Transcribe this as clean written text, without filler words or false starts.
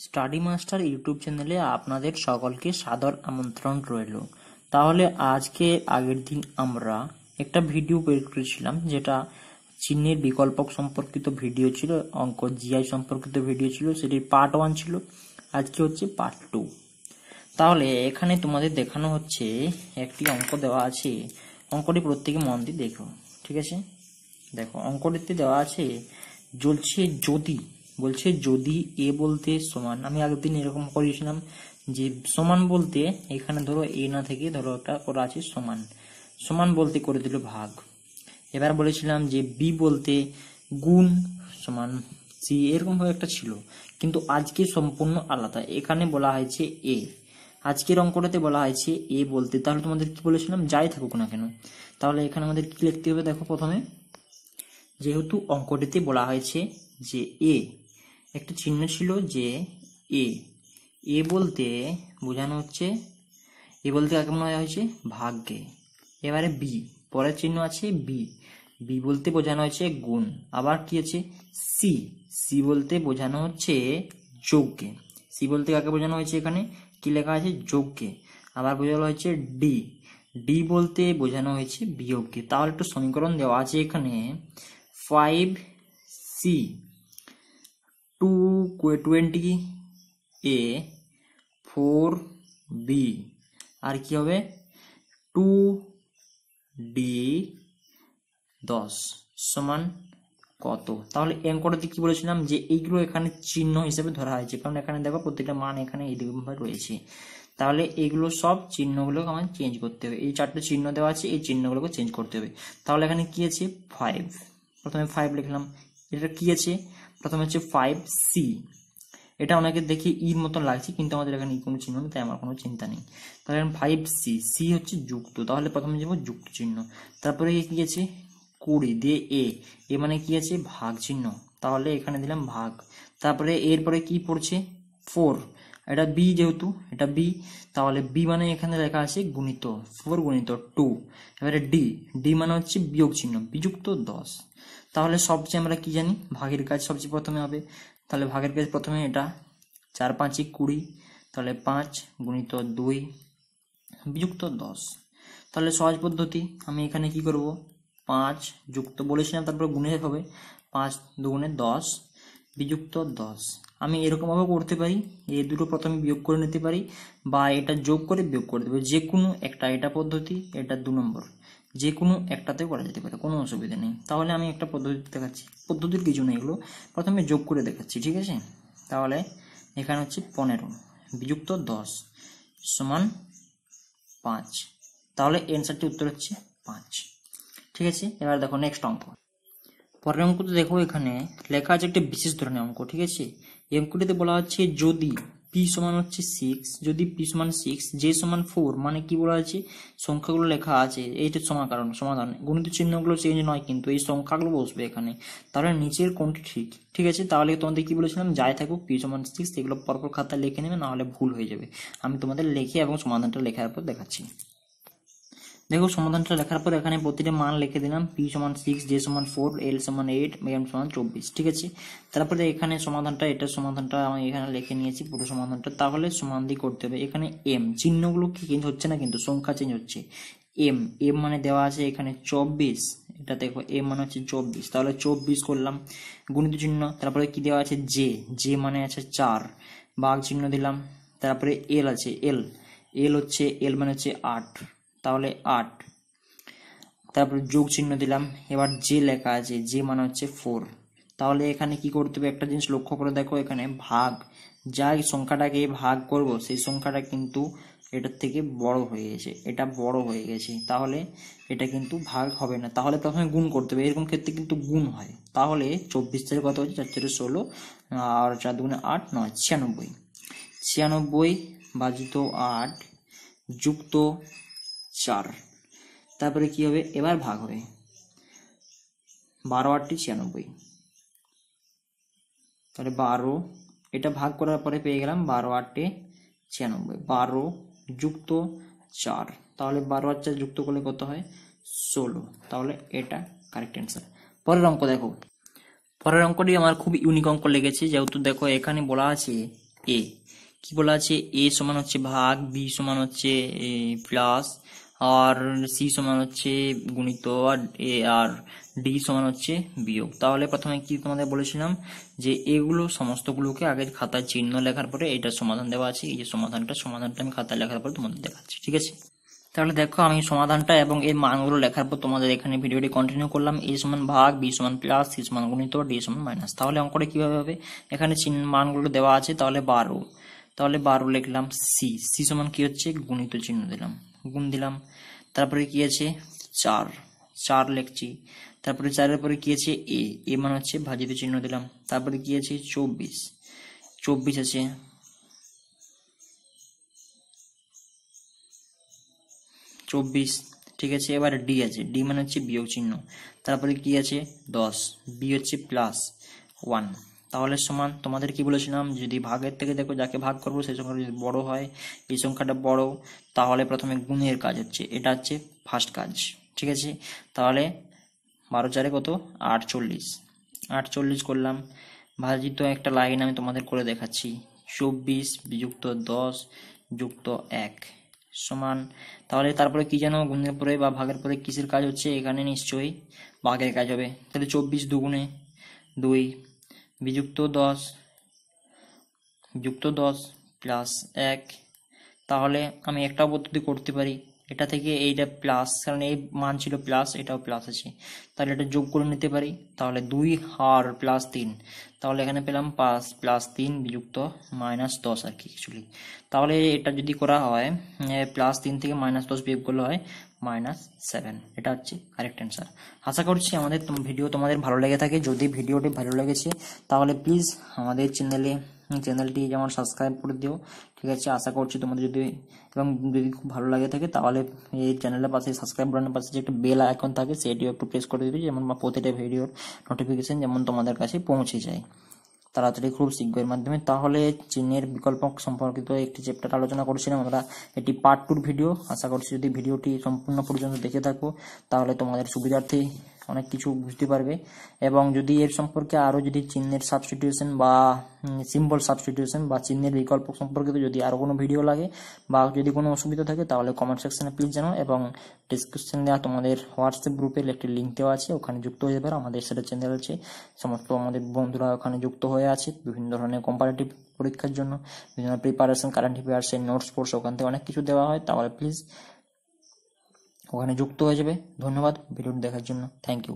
Study master YouTube চ্যানেলে আপনাদের সকলকে সাদর আমন্ত্রণ রইল। তাহলে আজকে আগের দিন আমরা একটা ভিডিও বের করেছিলাম, যেটা চিহ্নের বিকল্পক সম্পর্কিত ভিডিও ছিল, অঙ্ক জিআই সম্পর্কিত ভিডিও ছিল, সেটির পার্ট 1 ছিল। আজকে হচ্ছে পার্ট 2। তাহলে এখানে তোমাদের দেখানো হচ্ছে একটি অঙ্ক দেওয়া আছে, অঙ্কটি প্রত্যেকে মন দিয়ে দেখো, ঠিক আছে? দেখো অঙ্কটিতে দেওয়া আছে, বলছে যদি এ বলতে সমান, আমি আগের দিন এরকম করেছিলাম যে সমান বলতে এখানে ধরো এ না থেকে ধরো একটা করা আছে সমান, সমান বলতে করে দিল ভাগ। এবার বলেছিলাম যে বি বলতে গুণ সমান সি, এরকম ভাবে একটা ছিল, কিন্তু আজকে সম্পূর্ণ আলাদা। এখানে বলা হয়েছে এ, আজকের অঙ্কটাতে বলা হয়েছে এ বলতে, তাহলে তোমাদের কি বলেছিলাম যাই থাকুক না কেন, তাহলে এখানে আমাদের কি লিখতে হবে? দেখো প্রথমে যেহেতু অঙ্কটিতে বলা হয়েছে যে এ, একটা চিহ্ন ছিল যে এ, এ বলতে বোঝানো হচ্ছে, এ বলতে কাকে মনে হয়েছে? ভাগকে। এবারে বি, পরের চিহ্ন আছে বি, বি বলতে বোঝানো হয়েছে গুণ। আবার কি আছে? সি, সি বলতে বোঝানো হচ্ছে যোগকে। সি বলতে কাকে বোঝানো হয়েছে? এখানে কি লেখা আছে? যোগকে। আবার বোঝানো হয়েছে ডি, ডি বলতে বোঝানো হয়েছে বিয়োগকে। তাহলে একটু সমীকরণ দেওয়া আছে এখানে, 5c 220 a 4b, আর কি হবে 2d 10 সমান কত? তাহলে অঙ্কটাতে কি বলেছিলাম যে এইগুলো এখানে চিহ্ন হিসেবে ধরা হয়েছে, কারণ এখানে দেখো প্রত্যেকটা মান এখানে এইরকম ভাবে রয়েছে। তাহলে এইগুলো সব চিহ্নগুলোকে আমাদের চেঞ্জ করতে হবে, এই চারটে চিহ্ন দেওয়া আছে, এই চিহ্নগুলোকে চেঞ্জ করতে হবে। তাহলে এখানে কি আছে? 5, প্রথমে 5 লিখলাম। এটা কি আছে? প্রথমে হচ্ছে 5c, এটা অনেকে দেখে ইর মতন লাগছে, কিন্তু আমাদের এখানে কোনো চিহ্ন নেই, তাই আমার কোনো চিন্তা নেই। তাহলে 5c, সি হচ্ছে যুক্ত, তাহলে প্রথমে যাবো যুক্ত চিহ্ন। তারপরে কি আছে? 20 দিয়ে এ মানে কি আছে? ভাগ চিহ্ন, তাহলে এখানে দিলাম ভাগ। তারপরে এরপরে কি পড়ছে? 4, এটা বি, যেহেতু এটা বি, তাহলে বি মানে এখানে লেখা আছে গুণিত 4 গুণিত 2। এবারে ডি, ডি মানে হচ্ছে বিয়োগ চিহ্ন, বিযুক্ত 10। তাহলে সবচেয়ে আমরা কি জানি? ভাগের কাজ সবচেয়ে প্রথমে হবে, তাহলে ভাগের কাজ প্রথমে এটা 4 5 20, তাহলে 5 গুণিত 2 বিযুক্ত 10। তাহলে সহজ পদ্ধতি, আমি এখানে কি করব? 5 যুক্ত বলেছিলাম, তারপর গুণে হবে 5 দুগুণে 10 বিযুক্ত 10। আমি এরকম ভাবে করতে পারি, এই দুটো প্রথমে বিয়োগ করে নিতে পারি, বা এটা যোগ করে বিয়োগ করে দেবো, যে কোনো একটা, এটা পদ্ধতি, এটা 2 নম্বর, যে কোনো একটাতে করা যেতে পারে, কোনো অসুবিধা নেই। তাহলে আমি একটা পদ্ধতি দেখাচ্ছি, পদ্ধতির কিছু নেই, এগুলো প্রথমে যোগ করে দেখাচ্ছি, ঠিক আছে? তাহলে এখানে হচ্ছে 15 বিযুক্ত 10 সমান 5, তাহলে এনসারটি উত্তর হচ্ছে 5, ঠিক আছে? এবার দেখো নেক্সট অঙ্ক। পরের অঙ্কতে দেখো এখানে লেখা আছে একটা বিশেষ ধরনের অঙ্ক, ঠিক আছে? এই অঙ্কটিতে বলা হচ্ছে যদি পি সমান হচ্ছে 6, যদি পি সমান 6, জে সমান 4, মানে কি বলা আছে? সংখ্যাগুলো লেখা আছে, এইটা সমাধান, গণিত চিহ্নগুলো চেঞ্জ নয়, কিন্তু এই সংখ্যাগুলো বসবে এখানে। তাহলে নিচের কোনটি ঠিক? ঠিক আছে, তাহলে তোমাদের কি বলেছিলাম, যাই থাকুক পি সমান 6, এগুলো পরপর খাতায় লিখে নেবে, না হলে ভুল হয়ে যাবে। আমি তোমাদের লিখে এবং সমাধানটা লেখার পর দেখাচ্ছি। দেখো সমাধানটা লেখার পর এখানে প্রতিটা মান লিখে দিলাম, পি সমান 6, জে সমান 4, এল সমান 8, এম সমান 24, ঠিক আছে? তারপরে এখানে সমাধানটা, এটা সমাধানটা আমি এখানে লিখে নিয়েছি পুরো সমাধানটা। তাহলে সমান দিয়ে করতে হবে, এখানে এম চিহ্নগুলো কি চেঞ্জ হচ্ছে না, কিন্তু সংখ্যা চেঞ্জ হচ্ছে। এম, এম মানে দেওয়া আছে এখানে 24, এটা দেখো এম মানে হচ্ছে 24, তাহলে 24 করলাম গুণিত চিহ্ন। তারপরে কি দেওয়া আছে? জে, জে মানে আছে 4, ভাগ চিহ্ন দিলাম। তারপরে এল আছে, এল, এল হচ্ছে, এল মানে হচ্ছে 8, তাহলে 8, তারপরে যোগ চিহ্ন দিলাম। এবার যে লেখা আছে, যে মানে হচ্ছে 4, তাহলে এখানে কি করতে হবে? একটা জিনিস লক্ষ্য করে দেখো, এখানে ভাগ, যাই সংখ্যাটাকে ভাগ করব সেই সংখ্যাটা কিন্তু এটার থেকে বড় হয়ে গেছে, এটা বড় হয়ে গেছে, তাহলে এটা কিন্তু ভাগ হবে না, তাহলে প্রথমে গুণ করতে হবে। এরকম ক্ষেত্রে কিন্তু গুণ হয়। তাহলে 24 থেকে কত হচ্ছে? 4 4 16, আর 4 2 8 9, 96, 96 ভাজিত 8 যুক্ত 4, তারপরে কি হবে? এবার ভাগ হবে, 12 8 96, তাহলে 12, এটা ভাগ করার পরে পেয়ে গেলাম 12 8 96, 12 যুক্ত 4, তাহলে 12 আর 4 যুক্ত করলে কত হয়? 16, তাহলে এটা কারেক্ট অ্যান্সার। পরের অঙ্ক দেখো, পরের অঙ্কটি আমার খুব ইউনিক অঙ্ক লেগেছে, যেহেতু দেখো এখানে বলা আছে এ কি বলা আছে, এ সমান হচ্ছে ভাগ, বি সমান হচ্ছে প্লাস, আর সি সমান হচ্ছে গুণিত, আর ডি সমান হচ্ছে বিয়োগ। তাহলে প্রথমে কি তোমাদের বলেছিলাম যে এগুলো সমস্তগুলোকে আগে খাতায় চিহ্ন লেখার পরে এটার সমাধান দেওয়া আছে, এই যে সমাধানটা আমি খাতায় লেখার পরে তোমাদের দেখাচ্ছি, ঠিক আছে। তাহলে দেখো আমি সমাধানটা এবং এর মানগুলো লেখার পর তোমাদের এখানে ভিডিওটি কন্টিনিউ করলাম। এ সমান ভাগ, বি সমান প্লাস, সি সমান গুণিত, ডি সমান মাইনাস। তাহলে অঙ্কটা কিভাবে হবে, এখানে মানগুলো দেওয়া আছে, তাহলে 12, তাহলে 12 লিখলাম। সি সমান কি হচ্ছে, গুণিত চিহ্ন দিলাম, গুণ দিলাম। তারপরে কি আছে, 4 লিখছি। তারপরে 4-এর পরে কি আছে, এ মানে হচ্ছে ভাজিত চিহ্ন দিলাম। তারপরে কি আছে, 24 আছে। ঠিক আছে। এবার ডি আছে, ডি মানে হচ্ছে বিয়োগ চিহ্ন। তারপরে কি আছে, 10, বি হচ্ছে প্লাস 1। তাহলে সমান, তোমাদের কি বলেছিলাম, যদি ভাগের থেকে দেখো যাকে ভাগ করবো সেই সংখ্যাটা যদি বড় হয়, এই সংখ্যাটা বড়, তাহলে প্রথমে গুণের কাজ হচ্ছে, এটা হচ্ছে ফার্স্ট কাজ, ঠিক আছে। তাহলে 12 কত, 48 করলাম। ভাজিত একটা লাইন আমি তোমাদের করে দেখাচ্ছি, 24 যুক্ত 10 যুক্ত 1 সমান। তাহলে তারপরে কি জানো, গুণের পরে বা ভাগের পরে কিসের কাজ হচ্ছে, এখানে নিশ্চয়ই ভাগের কাজ হবে। তাহলে 24 দুগুণে 2 বিযুক্ত 10 যুক্ত 10 প্লাস 1। তাহলে আমি একটা পদ্ধতি করতে পারি, এটা থেকে এইটা প্লাস, কারণ এই মান ছিল প্লাস, এটাও প্লাস আছে, তাহলে এটা যোগ করে নিতে পারি। তাহলে 2 আর প্লাস 3, তাহলে এখানে পেলাম 5 প্লাস 3 বিযুক্ত -10 আর কি অ্যাকচুয়ালি। তাহলে এটা যদি করা হয়, +3 থেকে -10 বিয়োগ করলে হয় -7, এটা হচ্ছে কারেক্ট অ্যান্সার। আশা করছি আমাদের ভিডিও তোমাদের ভালো লেগে থাকে। যদি ভিডিওটি ভালো লেগেছে তাহলে প্লিজ আমাদের চ্যানেলটি যেমন সাবস্ক্রাইব করে দিও, ঠিক আছে। আশা করছি তোমাদের এবং যদি খুব ভালো লাগে থাকে তাহলে এই চ্যানেলের পাশে সাবস্ক্রাইব বাটনের পাশে যে একটা বেল আইকন থাকে সেটিও একটু প্রেস করে দিবে, যেমন প্রতিটা ভিডিওর নোটিফিকেশন যেমন তোমাদের কাছে পৌঁছে যায় তাড়াতাড়ি, খুব শীঘ্রের মাধ্যমে। তাহলে চিহ্নের বিকল্প সম্পর্কিত একটি চ্যাপ্টার আলোচনা করেছিলাম আমরা, এটি পার্ট 2 ভিডিও। আশা করছি যদি ভিডিওটি সম্পূর্ণ পর্যন্ত দেখে থাকো তাহলে তোমাদের সুবিধার্থে অনেক কিছু বুঝতে পারবে। এবং যদি এর সম্পর্কে আরও যদি চিহ্নের সাবস্টিটিউশন বা সিম্বল সাবস্টিটিউশন বা চিহ্নের বিকল্প সম্পর্কিত যদি আরও কোনো ভিডিও লাগে বা যদি কোনো অসুবিধা থাকে তাহলে কমেন্ট সেকশনে প্লিজ জানাও। এবং ডিসক্রিপশন দেওয়া তোমাদের হোয়াটসঅ্যাপ গ্রুপের একটি লিঙ্ক দেওয়া আছে, ওখানে যুক্ত হয়ে যাবে। আমাদের সেটা চ্যানেল আছে, সমস্ত আমাদের বন্ধুরা ওখানে যুক্ত হয়ে আছে বিভিন্ন ধরনের কম্পারেটিভ পরীক্ষার জন্য, বিভিন্ন প্রিপারেশন, কারেন্ট অ্যাফেয়ার্সের নোটস ফোর্স ওখান থেকে অনেক কিছু দেওয়া হয়। তাহলে প্লিজ ওখানে যুক্ত হয়ে যাবে। ধন্যবাদ ভিডিওটি দেখার জন্য, থ্যাংক ইউ।